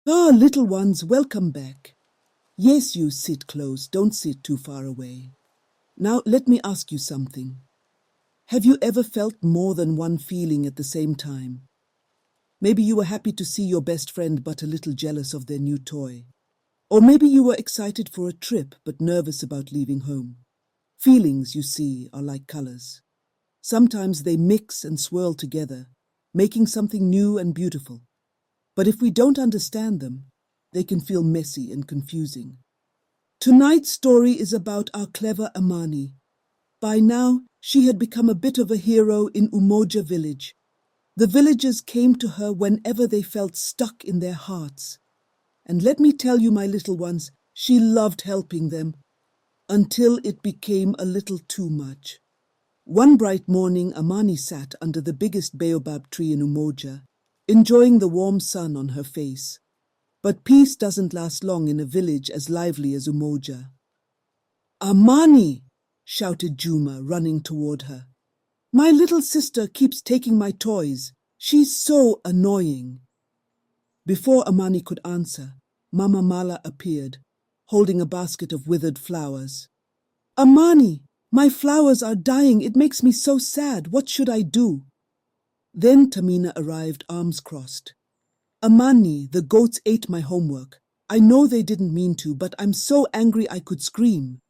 Ah, little ones, welcome back. Yes, you sit close, don't sit too far away. Now, let me ask you something. Have you ever felt more than one feeling at the same time? Maybe you were happy to see your best friend but a little jealous of their new toy. Or maybe you were excited for a trip but nervous about leaving home. Feelings, you see, are like colors. Sometimes they mix and swirl together, making something new and beautiful. But if we don't understand them, they can feel messy and confusing. Tonight's story is about our clever Amani. By now, she had become a bit of a hero in Umoja Village. The villagers came to her whenever they felt stuck in their hearts. And let me tell you, my little ones, she loved helping them, until it became a little too much. One bright morning, Amani sat under the biggest baobab tree in Umoja, enjoying the warm sun on her face. But peace doesn't last long in a village as lively as Umoja. "Amani!" shouted Juma, running toward her. "My little sister keeps taking my toys. She's so annoying." Before Amani could answer, Mama Mala appeared, holding a basket of withered flowers. "Amani, my flowers are dying. It makes me so sad. What should I do?" Then Tamina arrived, arms crossed. "Amani, the goats ate my homework. I know they didn't mean to, but I'm so angry I could scream."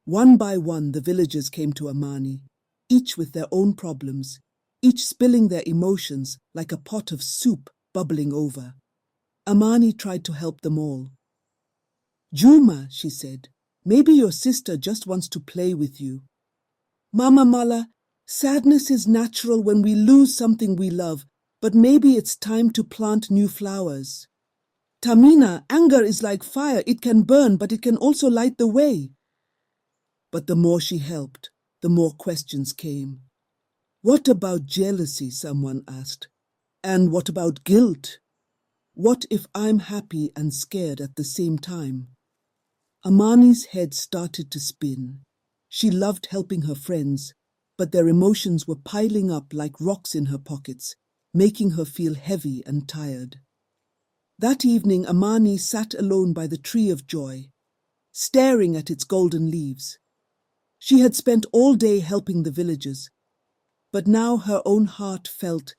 One by one, the villagers came to Amani, each with their own problems, each spilling their emotions like a pot of soup bubbling over. Amani tried to help them all. "Juma," she said, "maybe your sister just wants to play with you." "Mama Mala, sadness is natural when we lose something we love, but maybe it's time to plant new flowers." "Tamina, anger is like fire. It can burn, but it can also light the way." But the more she helped, the more questions came. "What about jealousy?" someone asked. "And what about guilt? What if I'm happy and scared at the same time?" Amani's head started to spin. She loved helping her friends, but their emotions were piling up like rocks in her pockets, making her feel heavy and tired. That evening, Amani sat alone by the tree of joy, staring at its golden leaves. She had spent all day helping the villagers, but now her own heart felt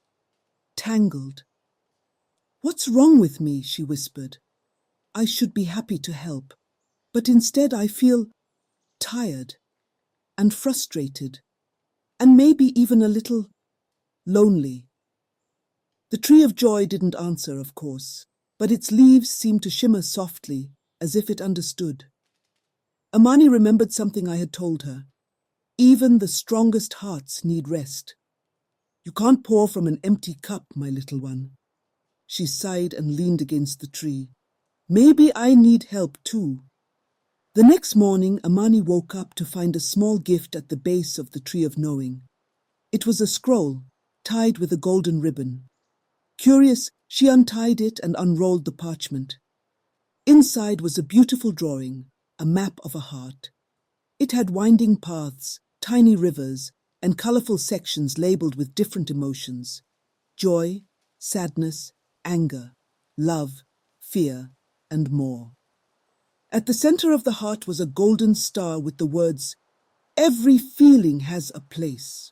tangled. "What's wrong with me?" she whispered. "I should be happy to help, but instead I feel tired and frustrated, and maybe even a little lonely." The tree of joy didn't answer, of course, but its leaves seemed to shimmer softly, as if it understood. Amani remembered something I had told her. Even the strongest hearts need rest. "You can't pour from an empty cup, my little one." She sighed and leaned against the tree. "Maybe I need help too." The next morning, Amani woke up to find a small gift at the base of the tree of knowing. It was a scroll, tied with a golden ribbon. Curious, she untied it and unrolled the parchment. Inside was a beautiful drawing, a map of a heart. It had winding paths, tiny rivers, and colorful sections labeled with different emotions: joy, sadness, anger, love, fear, and more. At the center of the heart was a golden star with the words, "Every feeling has a place."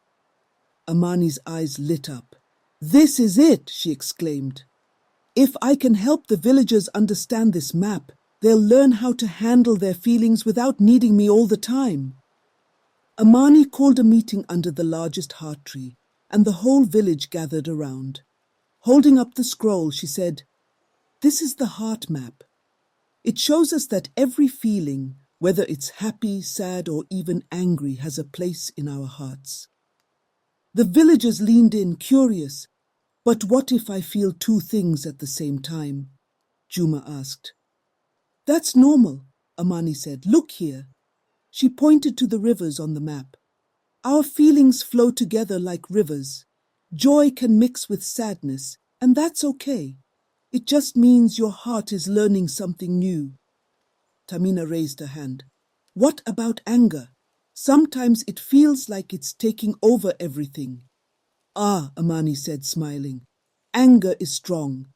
Amani's eyes lit up. "This is it," she exclaimed. "If I can help the villagers understand this map, they'll learn how to handle their feelings without needing me all the time." Amani called a meeting under the largest heart tree, and the whole village gathered around. Holding up the scroll, she said, "This is the heart map. It shows us that every feeling, whether it's happy, sad, or even angry, has a place in our hearts." The villagers leaned in, curious. "But what if I feel two things at the same time?" Juma asked. "That's normal," Amani said. "Look here." She pointed to the rivers on the map. "Our feelings flow together like rivers. Joy can mix with sadness, and that's okay. It just means your heart is learning something new." Tamina raised her hand. "What about anger? Sometimes it feels like it's taking over everything." "Ah," Amani said, smiling. "Anger is strong,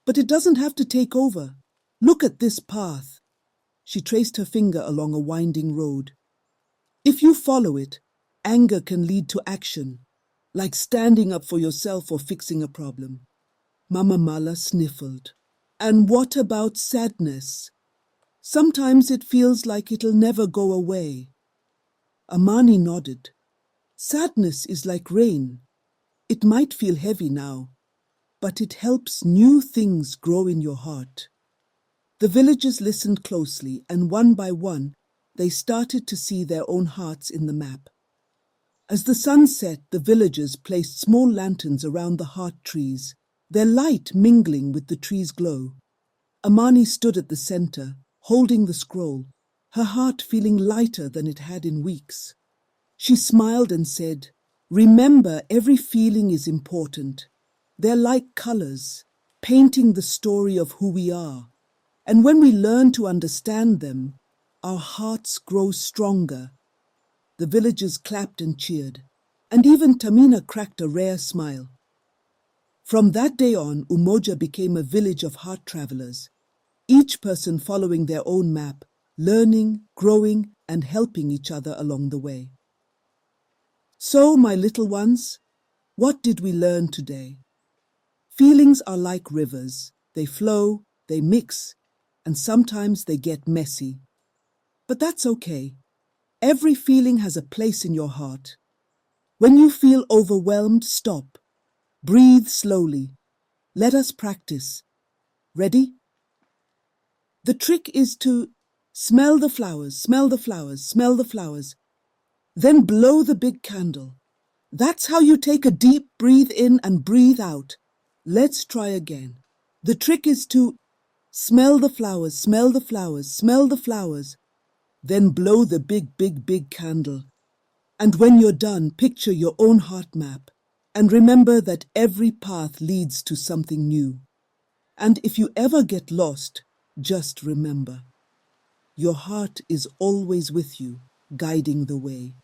But it doesn't have to take over. Look at this path. She traced her finger along a winding road. If you follow it, anger can lead to action, like standing up for yourself or fixing a problem. Mama Mala sniffled. And what about sadness? Sometimes it feels like it'll never go away. Amani nodded. Sadness is like rain. It might feel heavy now, but it helps new things grow in your heart. The villagers listened closely, and one by one, they started to see their own hearts in the map. As the sun set, the villagers placed small lanterns around the heart trees, their light mingling with the trees' glow. Amani stood at the center, holding the scroll, her heart feeling lighter than it had in weeks. She smiled and said, "Remember, every feeling is important. They're like colors, painting the story of who we are. And when we learn to understand them, our hearts grow stronger." The villagers clapped and cheered, and even Tamina cracked a rare smile. From that day on, Umoja became a village of heart travelers, each person following their own map, learning, growing, and helping each other along the way. So, my little ones, what did we learn today? Feelings are like rivers. They flow, they mix, and sometimes they get messy. But that's okay. Every feeling has a place in your heart. When you feel overwhelmed, stop. Breathe slowly. Let us practice. Ready? The trick is to smell the flowers, smell the flowers, smell the flowers. Then blow the big candle. That's how you take a deep breathe in and breathe out. Let's try again. The trick is to smell the flowers, smell the flowers, smell the flowers. Then blow the big candle. And when you're done, picture your own heart map. And remember that every path leads to something new. And if you ever get lost, just remember, your heart is always with you, guiding the way.